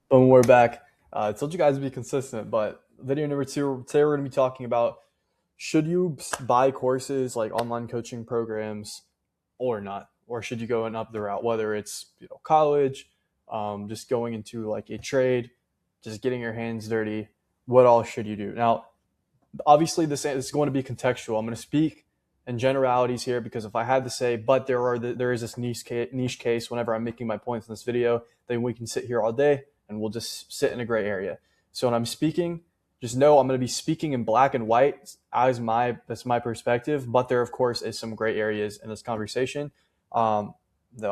Boom, we're back. I told you guys to be consistent, but video number two, today we're going to be talking about should you buy courses like online coaching programs or not? Or should you go another route, whether it's college, just going into like a trade, just getting your hands dirty, what all should you do? Now, obviously this is going to be contextual. I'm going to speak in generalities here because if I had to say, but there is this niche case whenever I'm making my points in this video, then we can sit here all day and we'll just sit in a gray area. So when I'm speaking, just know I'm going to be speaking in black and white that's my perspective. But there, of course, is some gray areas in this conversation. Though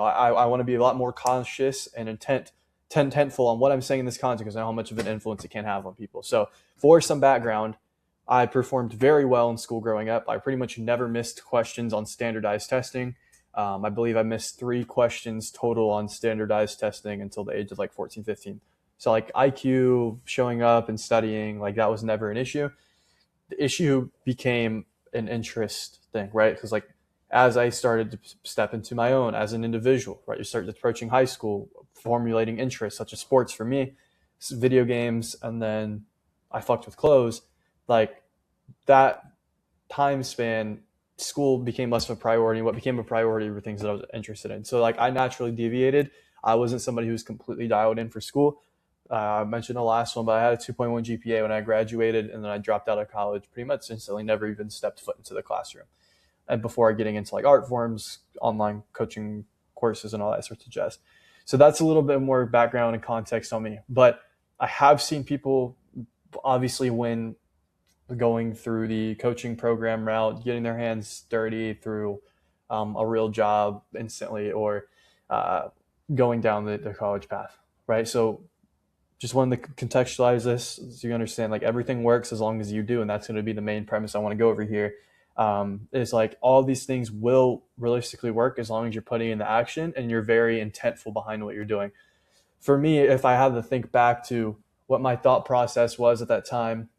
I want to be a lot more conscious and intentful on what I'm saying in this context because I know how much of an influence it can have on people. So for some background, I performed very well in school growing up. I pretty much never missed questions on standardized testing. I believe I missed 3 questions total on standardized testing until the age of like 14, 15. So like IQ, showing up and studying, like that was never an issue. The issue became an interest thing, right? Because like as I started to step into my own as an individual, right? You start approaching high school, formulating interests such as sports for me, video games, and then I fucked with clothes. Like that time span, school became less of a priority. What became a priority were things that I was interested in. So like I naturally deviated. I wasn't somebody who was completely dialed in for school. I mentioned the last one, but I had a 2.1 GPA when I graduated, and then I dropped out of college pretty much instantly, never even stepped foot into the classroom. And before getting into like art forms, online coaching courses, and all that sorts of jazz. So that's a little bit more background and context on me. But I have seen people obviously when going through the coaching program route, getting their hands dirty through a real job instantly, or uh, going down the college path, right? So just wanted to contextualize this so you understand like everything works as long as you do, and that's going to be the main premise I want to go over here. Is like all these things will realistically work as long as you're putting in the action and you're very intentful behind what you're doing. For me, if I had to think back to what my thought process was at that time,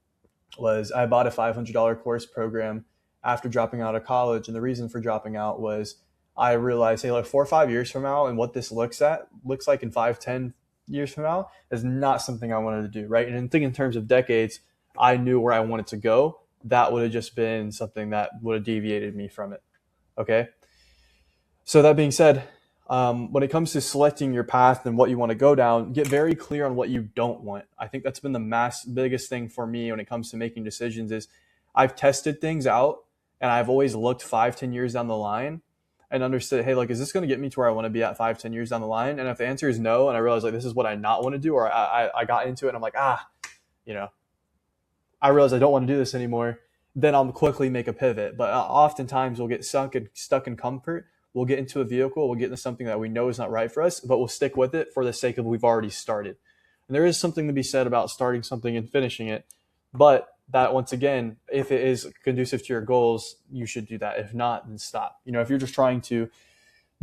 was I bought a $500 course program after dropping out of college. And the reason for dropping out was I realized, hey, like 4 or 5 years from now, and what this looks like in 5, 10 years from now is not something I wanted to do, right? And in terms of decades, I knew where I wanted to go. That would have just been something that would have deviated me from it. Okay. So that being said, when it comes to selecting your path and what you want to go down, get very clear on what you don't want. I think that's been the biggest thing for me when it comes to making decisions is I've tested things out and I've always looked 5, 10 years down the line and understood, hey, like, is this going to get me to where I want to be at 5, 10 years down the line? And if the answer is no, and I realize like this is what I not want to do, or I got into it and I'm like, you know, I realize I don't want to do this anymore, then I'll quickly make a pivot. But oftentimes we'll get stuck in comfort. We'll get into a vehicle, we'll get into something that we know is not right for us, but we'll stick with it for the sake of we've already started. And there is something to be said about starting something and finishing it. But that once again, if it is conducive to your goals, you should do that. If not, then stop. If you're just trying to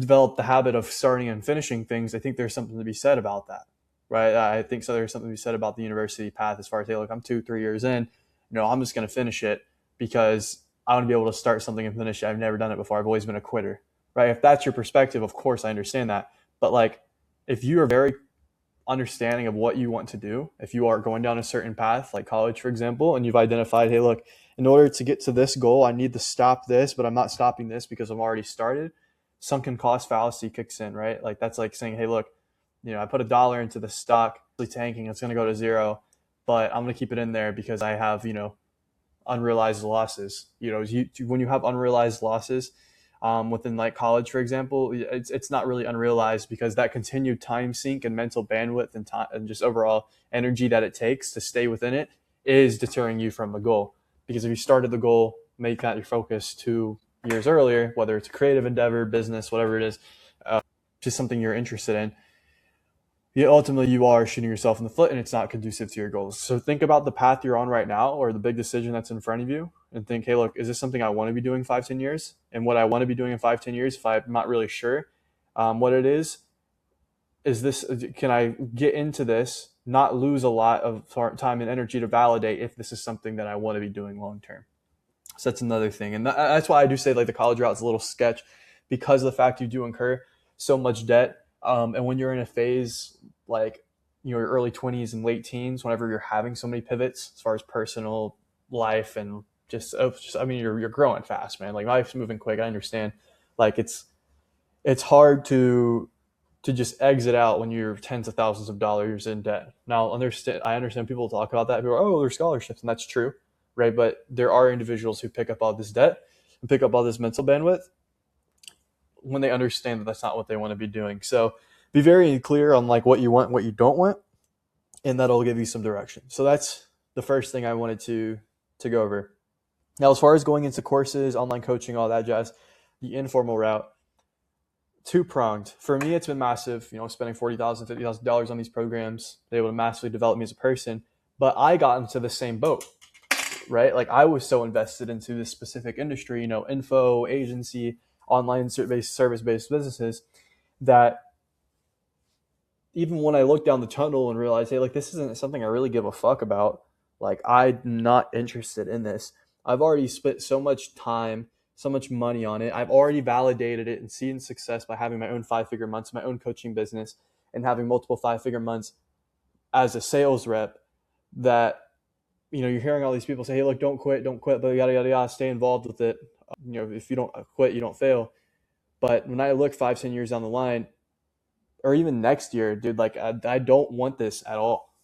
develop the habit of starting and finishing things, I think there's something to be said about that, right? I think so. There's something to be said about the university path as far as, hey, look, I'm 2, 3 years in. I'm just going to finish it because I want to be able to start something and finish it. I've never done it before. I've always been a quitter, right? If that's your perspective, of course, I understand that. But like, if you are very understanding of what you want to do, if you are going down a certain path, like college, for example, and you've identified, hey, look, in order to get to this goal, I need to stop this, but I'm not stopping this because I've already started. Sunken cost fallacy kicks in, right? Like that's like saying, hey, look, I put $1 into the stock, it's tanking, it's going to go to zero, but I'm going to keep it in there because I have, unrealized losses. When you have unrealized losses within like college, for example, it's not really unrealized because that continued time sink and mental bandwidth and time and just overall energy that it takes to stay within it is deterring you from the goal. Because if you started the goal, make that your focus 2 years earlier, whether it's a creative endeavor, business, whatever it is, just something you're interested in, ultimately you are shooting yourself in the foot and it's not conducive to your goals. So think about the path you're on right now or the big decision that's in front of you and think, hey, look, is this something I want to be doing 5, 10 years? And what I want to be doing in 5, 10 years, if I'm not really sure what it is this, can I get into this, not lose a lot of time and energy to validate if this is something that I want to be doing long term? So that's another thing. And that's why I do say like the college route is a little sketch because of the fact you do incur so much debt. And when you're in a phase like your early 20s and late teens, whenever you're having so many pivots as far as personal life and just I mean, you're growing fast, man. Like life's moving quick. I understand. Like it's hard to just exit out when you're tens of thousands of dollars in debt. Now, I understand people talk about that. People are, oh, there's scholarships, and that's true, right? But there are individuals who pick up all this debt and pick up all this mental bandwidth when they understand that that's not what they want to be doing. So be very clear on like what you want, what you don't want, and that'll give you some direction. So that's the first thing I wanted to go over. Now, as far as going into courses, online coaching, all that jazz, the informal route, two-pronged. For me, it's been massive, spending $40,000, $50,000 on these programs. They able to massively develop me as a person. But I got into the same boat, right? Like I was so invested into this specific industry, info, agency, online service-based businesses, that even when I looked down the tunnel and realized, hey, like this isn't something I really give a fuck about, like I'm not interested in this. I've already spent so much time, so much money on it. I've already validated it and seen success by having my own 5-figure months, my own coaching business, and having multiple 5-figure months as a sales rep, that, you're hearing all these people say, hey, look, don't quit, but yada, yada, yada, stay involved with it. If you don't quit, you don't fail. But when I look 5-10 years down the line, or even next year, dude, like I don't want this at all.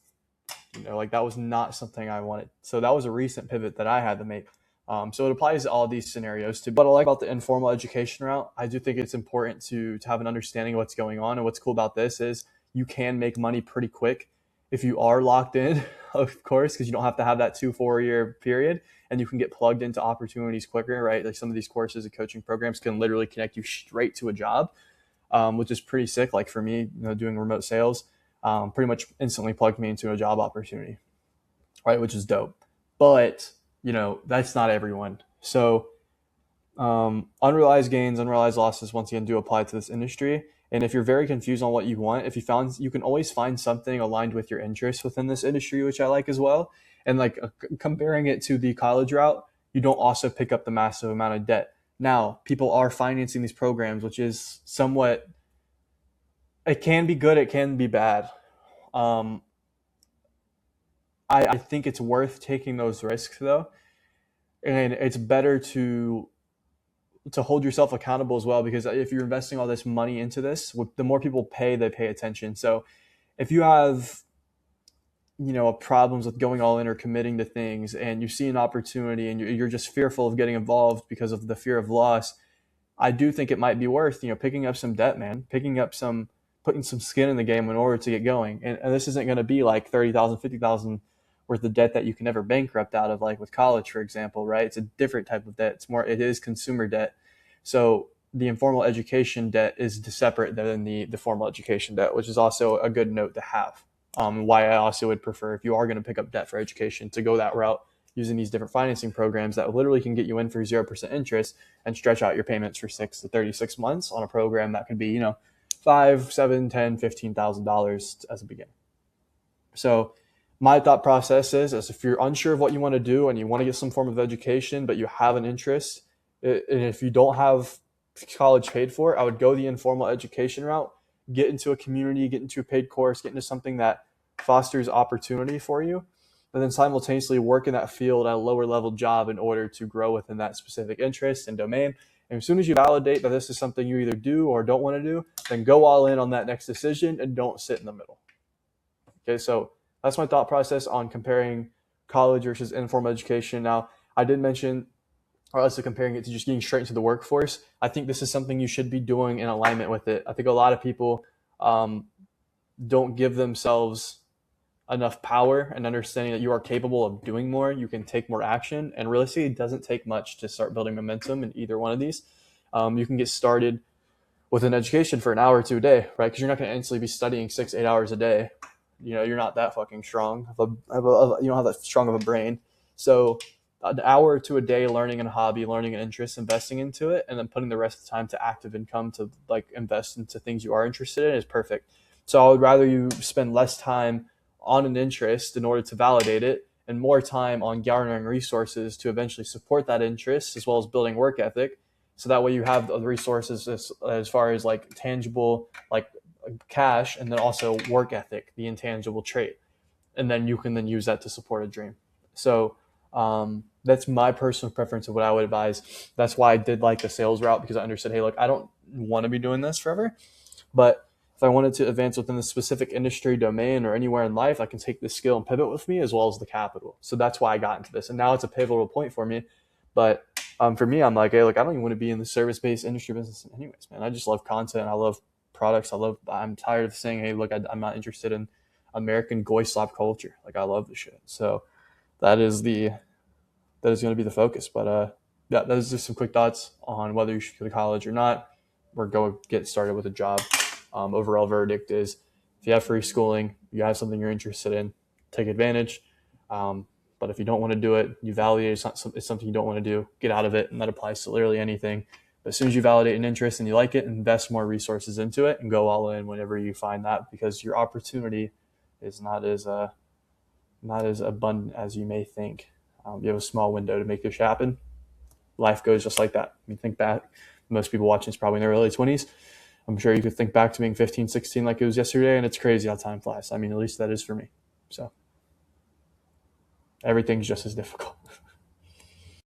Like that was not something I wanted. So that was a recent pivot that I had to make. So it applies to all these scenarios too. But I like about the informal education route, I do think it's important to have an understanding of what's going on. And what's cool about this is you can make money pretty quick if you are locked in, of course, because you don't have to have that 2-4 year period, and you can get plugged into opportunities quicker, right? Like some of these courses and coaching programs can literally connect you straight to a job, which is pretty sick. Like for me, doing remote sales, pretty much instantly plugged me into a job opportunity, right? Which is dope. But, that's not everyone. So unrealized gains, unrealized losses, once again, do apply to this industry. And if you're very confused on what you want, you can always find something aligned with your interests within this industry, which I like as well. And like comparing it to the college route, you don't also pick up the massive amount of debt. Now, people are financing these programs, which is somewhat, it can be good, it can be bad. I think it's worth taking those risks though. And it's better to hold yourself accountable as well, because if you're investing all this money into this, the more people pay, they pay attention. So if you have, problems with going all in or committing to things, and you see an opportunity and you're just fearful of getting involved because of the fear of loss, I do think it might be worth, picking up some debt, man, putting some skin in the game in order to get going. And this isn't going to be like 30,000, 50,000 worth of debt that you can never bankrupt out of, like with college, for example, right? It's a different type of debt. It is consumer debt. So the informal education debt is separate than the formal education debt, which is also a good note to have. Why I also would prefer, if you are going to pick up debt for education, to go that route using these different financing programs that literally can get you in for 0% interest and stretch out your payments for 6 to 36 months on a program that could be, $5, $7, $10, $15,000 as a beginner. So my thought process is if you're unsure of what you want to do and you want to get some form of education, but you have an interest, and if you don't have college paid for, I would go the informal education route, get into a community, get into a paid course, get into something that fosters opportunity for you, and then simultaneously work in that field at a lower level job in order to grow within that specific interest and domain. And as soon as you validate that this is something you either do or don't want to do, then go all in on that next decision and don't sit in the middle. Okay, so that's my thought process on comparing college versus informal education. Now, I did mention, or also comparing it to just getting straight into the workforce. I think this is something you should be doing in alignment with it. I think a lot of people don't give themselves enough power and understanding that you are capable of doing more. You can take more action, and realistically, it doesn't take much to start building momentum in either one of these. You can get started with an education for an hour or two a day, right? Because you're not going to instantly be studying 6-8 hours a day. You're not that fucking strong. You don't have that strong of a brain. So an hour or two a day learning a hobby, learning an interest, investing into it, and then putting the rest of the time to active income to like invest into things you are interested in is perfect. So I would rather you spend less time on an interest in order to validate it and more time on garnering resources to eventually support that interest, as well as building work ethic. So that way you have the resources as far as like tangible, like cash, and then also work ethic, the intangible trait, and then you can then use that to support a dream. So that's my personal preference of what I would advise. That's why I did like the sales route, because I understood, hey, look, I don't want to be doing this forever, but if I wanted to advance within the specific industry domain or anywhere in life, I can take this skill and pivot with me, as well as the capital. So that's why I got into this, and now it's a pivotal point for me. But for me, I'm like, hey, look, I don't even want to be in the service-based industry business anyways, man. I just love content. I love products. I'm tired of saying, hey, look, I'm not interested in American goy slop culture. Like, I love the shit. So that is going to be the focus. But yeah, that is just some quick thoughts on whether you should go to college or not, or go get started with a job. Overall verdict is, if you have free schooling, you have something you're interested in, take advantage. But if you don't want to do it, you validate it's something you don't want to do, get out of it. And that applies to literally anything. But as soon as you validate an interest and you like it, invest more resources into it and go all in whenever you find that, because your opportunity is not as abundant as you may think. You have a small window to make this happen. Life goes just like that. I mean, think back. Most people watching is probably in their early 20s. I'm sure you could think back to being 15, 16 like it was yesterday, and it's crazy how time flies. I mean, at least that is for me. So everything's just as difficult.